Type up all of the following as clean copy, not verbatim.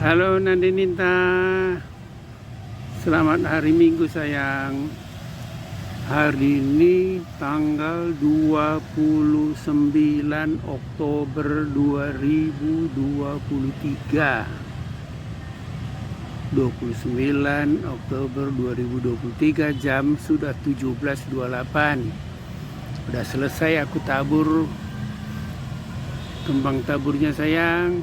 Halo Nandininta, selamat hari Minggu sayang. Hari ini tanggal 29 Oktober 2023. 29 Oktober 2023, jam sudah 17.28. Udah selesai aku tabur kembang taburnya sayang.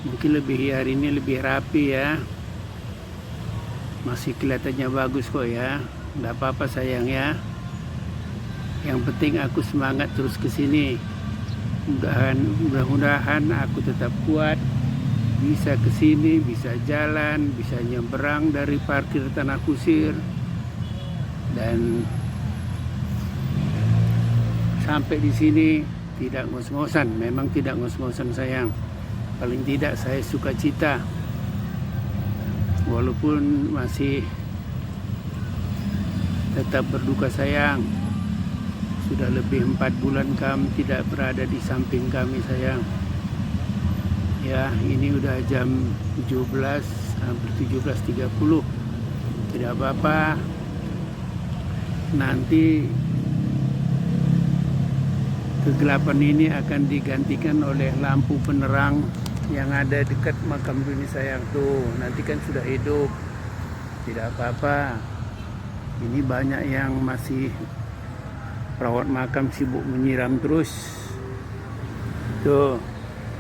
Mungkin hari ini lebih rapi ya. Masih kelihatannya bagus kok ya. Nggak apa-apa sayang ya. Yang penting aku semangat terus ke sini. Mudah-mudahan aku tetap kuat. Bisa ke sini, bisa jalan, bisa nyeberang dari parkir tanah kusir. Dan sampai di sini tidak ngos-ngosan. Memang tidak ngos-ngosan sayang. Paling tidak saya suka cita, walaupun masih tetap berduka sayang. Sudah lebih 4 bulan kamu tidak berada di samping kami sayang. Ya, ini udah jam 17, hampir 17.30. Tidak apa-apa. Nanti kegelapan ini akan digantikan oleh lampu penerang yang ada dekat makam ini sayang. Tuh, nanti kan sudah hidup. Tidak apa-apa. Ini banyak yang masih perawat makam sibuk menyiram terus. Tuh,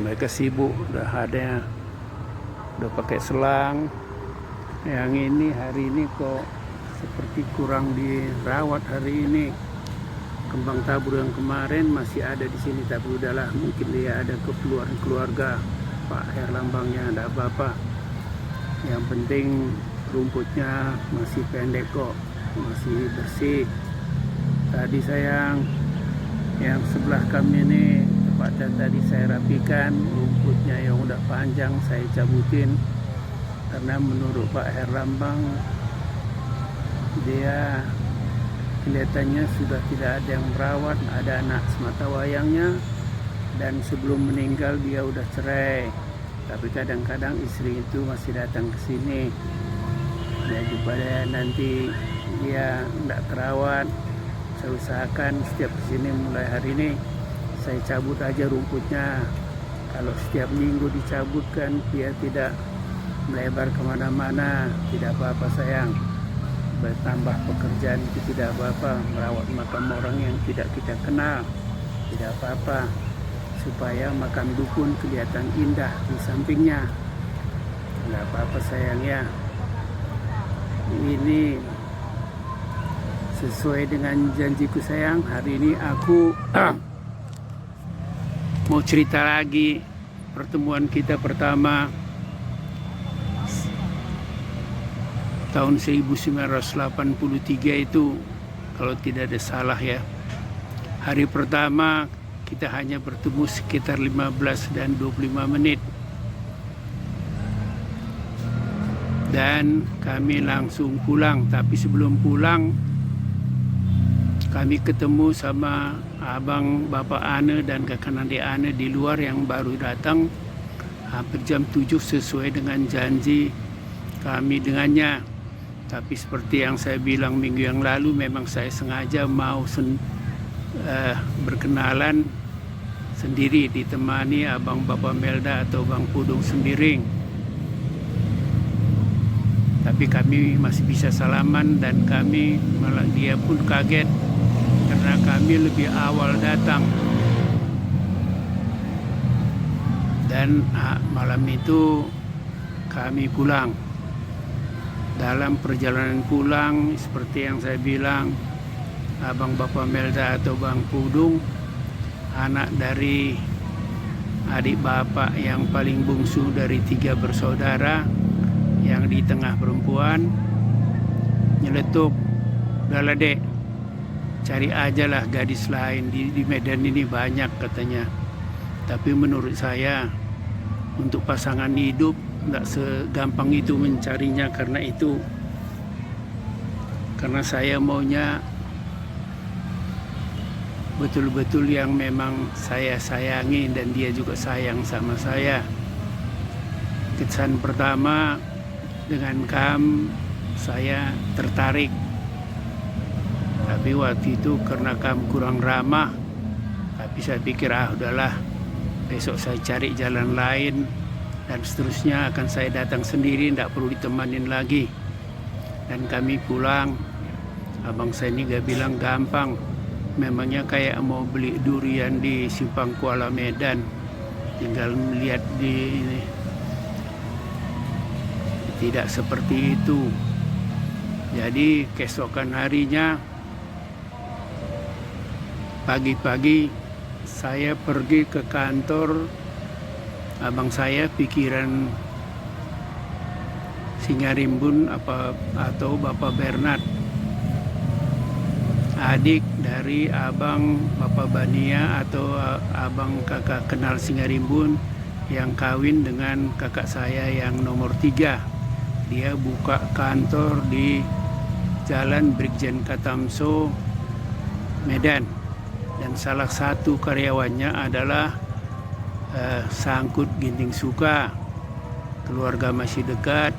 mereka sibuk, udah pakai selang. Yang ini hari ini kok seperti kurang dirawat hari ini. Kembang tabur yang kemarin masih ada di sini, tapi udahlah, mungkin dia ada keluarga Pak Herlambangnya, ada apa-apa. Yang penting rumputnya masih pendek kok, masih bersih. Tadi sayang, yang sebelah kami ini tepatnya tadi saya rapikan, rumputnya yang udah panjang saya cabutin, karena menurut Pak Herlambang dia kelihatannya sudah tidak ada yang merawat, ada anak semata wayangnya, dan sebelum meninggal dia udah cerai. Tapi kadang-kadang istri itu masih datang ke sini. Daripada nanti dia tidak terawat, saya usahakan setiap kesini mulai hari ini saya cabut aja rumputnya. Kalau setiap minggu dicabutkan, dia tidak melebar kemana-mana. Tidak apa-apa sayang. Bertambah pekerjaan itu tidak apa-apa. Merawat makam orang yang tidak kita kenal tidak apa-apa, supaya makam dukun kelihatan indah di sampingnya. Tidak apa-apa sayang ya. Ini sesuai dengan janjiku sayang. Hari ini aku mau cerita lagi pertemuan kita pertama tahun 1983 itu, kalau tidak ada salah ya. Hari pertama kita hanya bertemu sekitar 15 dan 25 menit. Dan kami langsung pulang, tapi sebelum pulang kami ketemu sama abang bapak Ane dan kakak adik Ane di luar yang baru datang hampir jam 7 sesuai dengan janji kami dengannya. Tapi seperti yang saya bilang minggu yang lalu, memang saya sengaja mau berkenalan sendiri, ditemani abang bapak Melda atau bang Pudung Sembiring. Tapi kami masih bisa salaman, dan kami malah dia pun kaget karena kami lebih awal datang. Dan malam itu kami pulang. Dalam perjalanan pulang, seperti yang saya bilang, abang bapak Melda atau bang Pudung, anak dari adik bapak yang paling bungsu dari 3 bersaudara, yang di tengah perempuan, nyeletuk, "Udahlah dek, cari aja lah gadis lain, di Medan ini banyak," katanya. Tapi menurut saya, untuk pasangan hidup nggak segampang itu mencarinya. Karena saya maunya betul-betul yang memang saya sayangi dan dia juga sayang sama saya. kesan pertama dengan Kam saya tertarik, tapi waktu itu karena Kam kurang ramah, tapi saya pikir udahlah, besok saya cari jalan lain dan seterusnya akan saya datang sendiri, tidak perlu ditemanin lagi. Dan kami pulang, abang saya ini gak bilang gampang, memangnya kayak mau beli durian di Simpang Kuala Medan, tinggal melihat di ini. Tidak seperti itu. Jadi keesokan harinya pagi-pagi saya pergi ke kantor abang saya, pikiran Singarimbun atau Bapak Bernard, adik dari abang Bapak Bania atau abang kakak kenal Singarimbun yang kawin dengan kakak saya yang nomor 3. Dia buka kantor di Jalan Brigjen Katamso, Medan, dan salah satu karyawannya adalah Sangkut Ginting Suka. Keluarga masih dekat.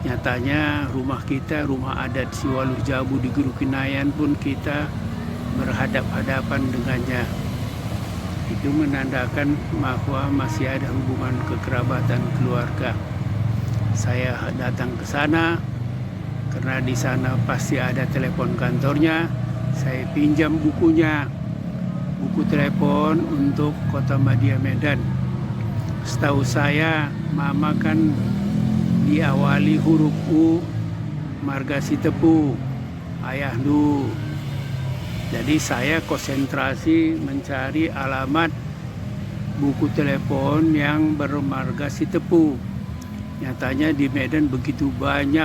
Nyatanya rumah kita, rumah adat Siwaluh Jabu di Guru Kinayan pun kita berhadap-hadapan dengannya. Itu menandakan bahwa masih ada hubungan kekerabatan keluarga. Saya datang ke sana karena di sana pasti ada telepon kantornya. Saya pinjam bukunya, buku telepon untuk Kota Madia Medan. Setahu saya, Mama kan diawali huruf U, marga Sitepu, Ayah Nu. Jadi saya konsentrasi mencari alamat buku telepon yang bermarga Sitepu. Nyatanya di Medan begitu banyak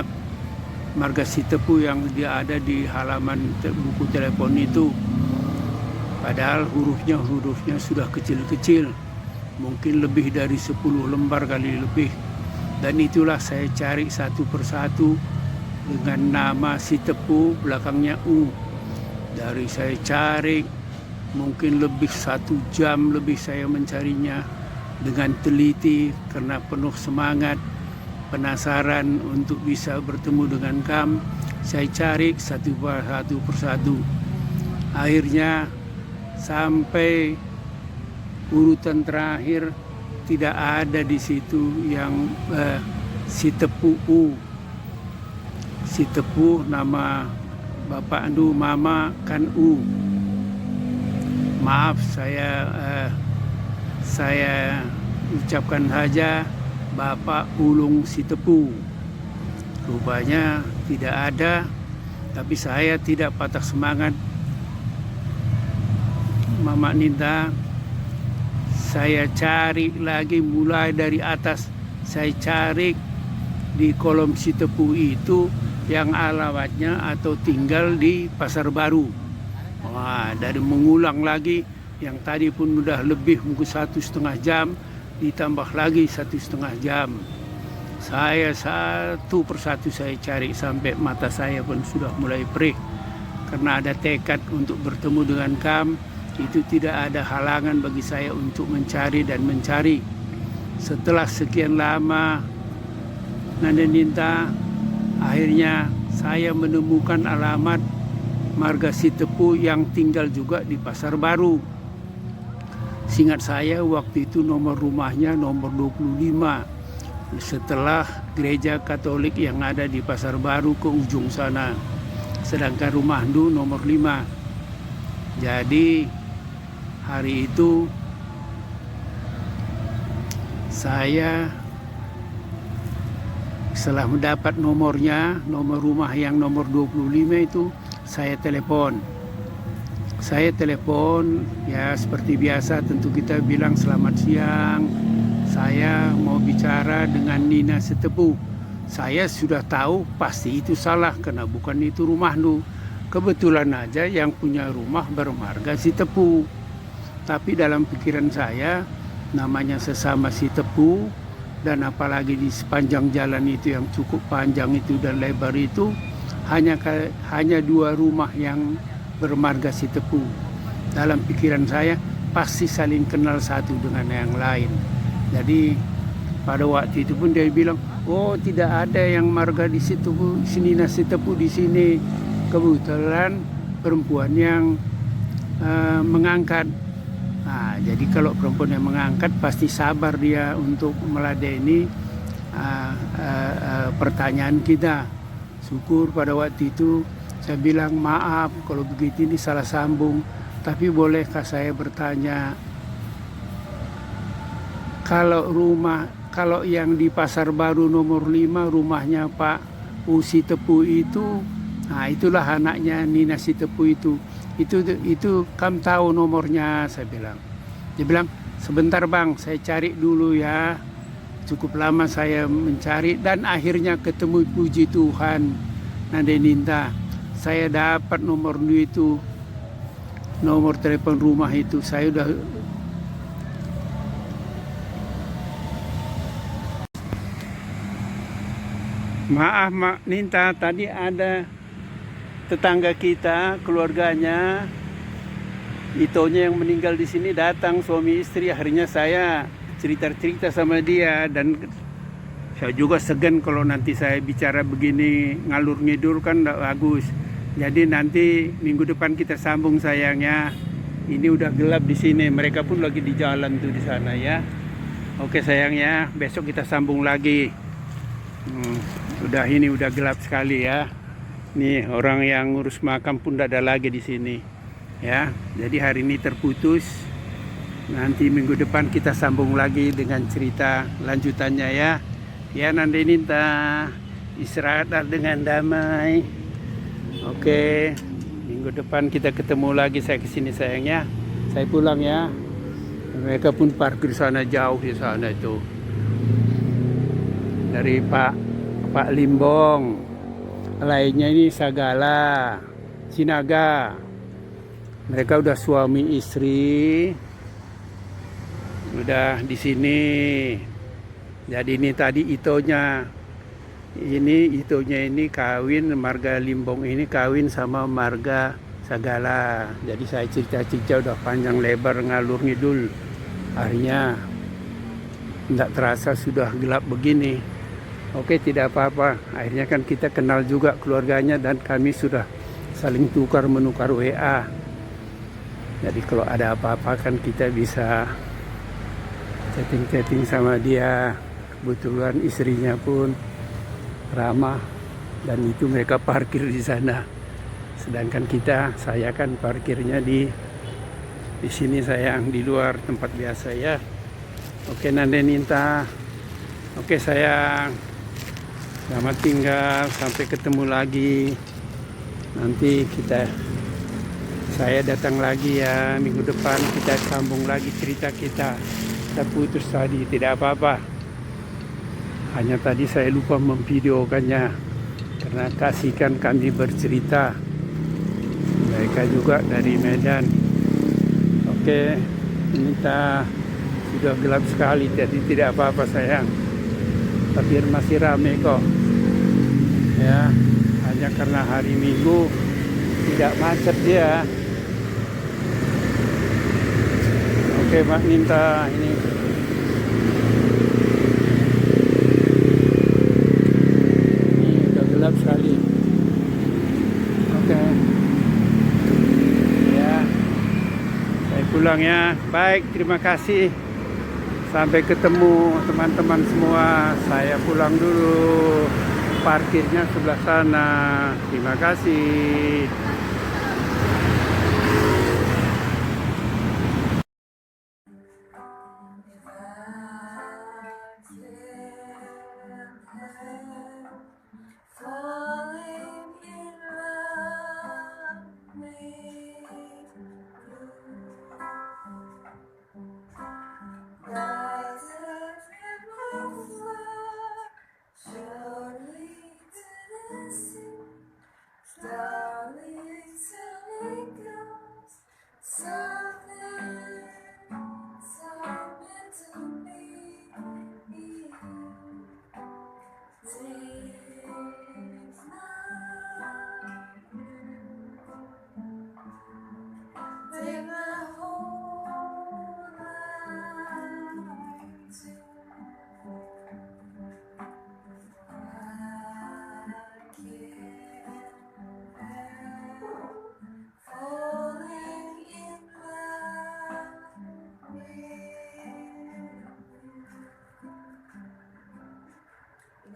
marga Sitepu yang dia ada di halaman buku telepon itu. Padahal hurufnya sudah kecil-kecil, mungkin lebih dari 10 lembar kali lebih. Dan itulah saya cari satu persatu dengan nama Sitepu, belakangnya U. Dari saya cari mungkin lebih 1 jam lebih saya mencarinya dengan teliti karena penuh semangat, penasaran untuk bisa bertemu dengan Kam. Saya cari satu persatu. Akhirnya sampai urutan terakhir tidak ada di situ yang Sitepu U. Sitepu nama Bapak Andu, Mama kan U. Maaf, saya ucapkan saja Bapak Ulung Sitepu. Rupanya tidak ada, tapi saya tidak patah semangat. Mama Ninta, saya cari lagi mulai dari atas. Saya cari di kolom Sitepu itu yang alamatnya atau tinggal di Pasar Baru. Wah, dari mengulang lagi, yang tadi pun udah lebih mungkin 1,5 jam, ditambah lagi 1,5 jam. Saya satu persatu saya cari sampai mata saya pun sudah mulai perih. Karena ada tekad untuk bertemu dengan Kam, itu tidak ada halangan bagi saya untuk mencari dan mencari. Setelah sekian lama Nanda Ninta, akhirnya saya menemukan alamat marga Sitepu yang tinggal juga di Pasar Baru. Seingat saya waktu itu nomor rumahnya nomor 25 setelah gereja Katolik yang ada di Pasar Baru ke ujung sana. Sedangkan rumah Ndu nomor 5. Jadi hari itu saya setelah mendapat nomornya, nomor rumah yang nomor 25 itu, saya telepon. Saya telepon, ya seperti biasa tentu kita bilang selamat siang. Saya mau bicara dengan Nina Sitepu. Saya sudah tahu pasti itu salah karena bukan itu rumah Ndu. Kebetulan aja yang punya rumah bermarga Sitepu. Tapi dalam pikiran saya namanya sesama Sitepu, dan apalagi di sepanjang jalan itu yang cukup panjang itu dan lebar itu hanya 2 rumah yang bermarga Sitepu. Dalam pikiran saya pasti saling kenal satu dengan yang lain. Jadi Pada waktu itu pun dia bilang, oh tidak ada yang marga di situ Bu, sini nasi tepu di sini. Kebetulan perempuan yang mengangkat. Nah, jadi kalau perempuan yang mengangkat pasti sabar dia untuk meladeni pertanyaan kita. Syukur pada waktu itu saya bilang maaf kalau begitu ini salah sambung. Tapi bolehkah saya bertanya, kalau yang di Pasar Baru nomor 5 rumahnya Pak Usi Tepu itu, nah itulah anaknya Nina Si Tepu itu. Itu kamu tahu nomornya, saya bilang. Dia bilang, sebentar Bang, saya cari dulu ya. Cukup lama saya mencari dan akhirnya ketemu, puji Tuhan. Nade Ninta, saya dapat nomor itu, nomor telepon rumah itu. Saya udah maaf Mak Ninta, tadi ada tetangga kita, keluarganya, Itonya yang meninggal di sini datang suami istri. Akhirnya saya cerita-cerita sama dia dan saya juga segan kalau nanti saya bicara begini ngalur ngidur kan tidak bagus. Jadi nanti minggu depan kita sambung sayangnya. Ini udah gelap di sini, mereka pun lagi di jalan tuh di sana ya. Oke sayangnya, besok kita sambung lagi. Udah gelap sekali ya. Nih orang yang ngurus makam pun tidak ada lagi di sini. Ya, jadi hari ini terputus. Nanti minggu depan kita sambung lagi dengan cerita lanjutannya ya. Ya Nande Ninta, istirahatlah dengan damai. Oke, minggu depan kita ketemu lagi. Saya kesini sayangnya. Saya pulang ya. Mereka pun parkir sana jauh di sana itu. Dari Pak Limbong. Lainnya ini Sagala, Sinaga. Mereka udah suami istri, udah di sini. Jadi ini tadi itonya ini kawin, marga Limbong ini kawin sama marga Sagala. Jadi saya cerita-cerita udah panjang lebar ngalur ngidul. Akhirnya tidak terasa sudah gelap begini. Oke, tidak apa-apa. Akhirnya kan kita kenal juga keluarganya dan kami sudah saling menukar WA. Jadi kalau ada apa-apa kan kita bisa chatting sama dia. Kebetulan istrinya pun ramah dan itu mereka parkir di sana. Sedangkan saya kan parkirnya di sini sayang, di luar tempat biasa ya. Oke Nande Ninta. Oke sayang. Selamat tinggal, sampai ketemu lagi. Nanti saya datang lagi ya minggu depan, kita sambung lagi cerita kita. Kita putus tadi, tidak apa-apa. Hanya tadi saya lupa memvideokannya karena kasihkan kami bercerita. Mereka juga dari Medan. Oke, minta sudah gelap sekali, jadi tidak apa-apa sayang. Tapi masih rame kok. Ya, hanya karena hari Minggu tidak macet dia. Oke Mak Ninta, ini udah gelap sekali. Oke ya, saya pulang ya. Baik, terima kasih. Sampai ketemu teman-teman semua. Saya pulang dulu. Parkirnya sebelah sana. Terima kasih. Surely to the sea, slowly.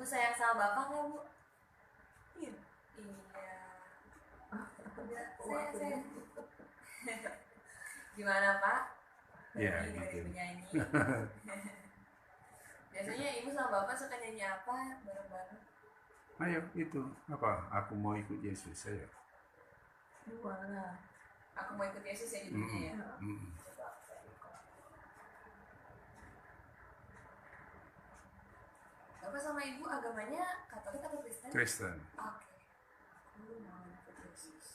sayang sama bapak nggak Bu? Iya. Saya. Gimana Pak? Ya Dari gitu. penyanyi. Biasanya ibu sama bapak suka nyanyi apa bareng-bareng? Ayo itu apa? Aku mau ikut Yesus, ayo. Mana? Aku mau ikut Yesus ya judulnya ya. Bapak sama ibu agamanya Katolik atau Kristen? Kristen. Oke. Aku mau ikut Yesus.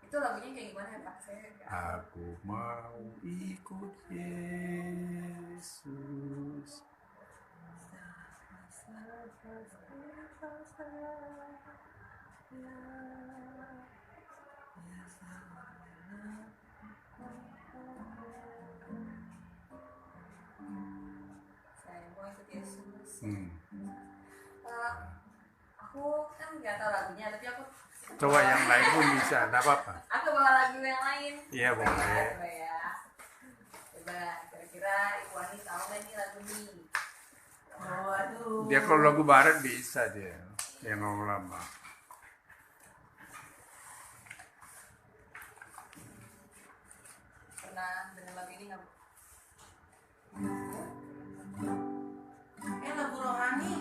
Itu lagunya kayak gimana ya Pak? Saya nggak tahu. Aku mau ikut Yesus. Saya mau ikut Yesus. Aku kan nggak tahu lagunya, tapi aku Coba yang lain pun bisa, tidak apa-apa. aku bawa lagu yang lain. Iya boleh. Coba ya. Coba kira-kira Ibu Ani tahu nggak nih lagu ini? Waduh. Dia kalau lagu barat bisa dia, yang ngomong lama. Pernah dengar lagu ini nggak Bu? Lagu rohani.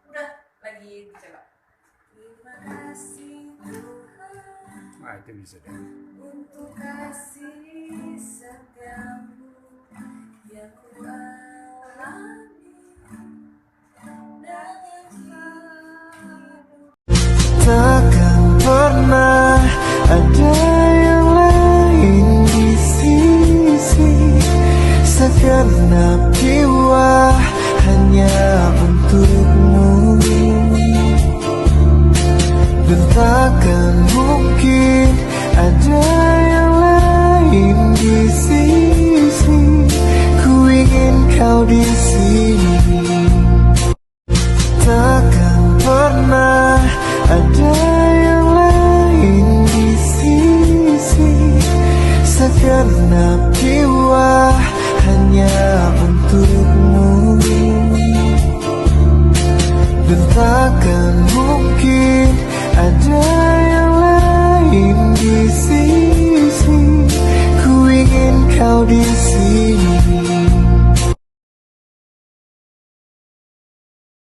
Udah lagi dicoba. Terima kasih Tuhan Nah itu bisa deh. untuk kasih setiamu yang ku alami dalam hidup. Takkan pernah ada yang lain di sisi segenap jiwa hanya untukmu, dan takkan mungkin ada yang lain di sisi. Ku ingin kau di sini. Takkan pernah ada yang lain di sisi segenap jiwa hanya untukmu, dan takkan mungkin ada yang lain di sisi. Ku ingin kau di sini.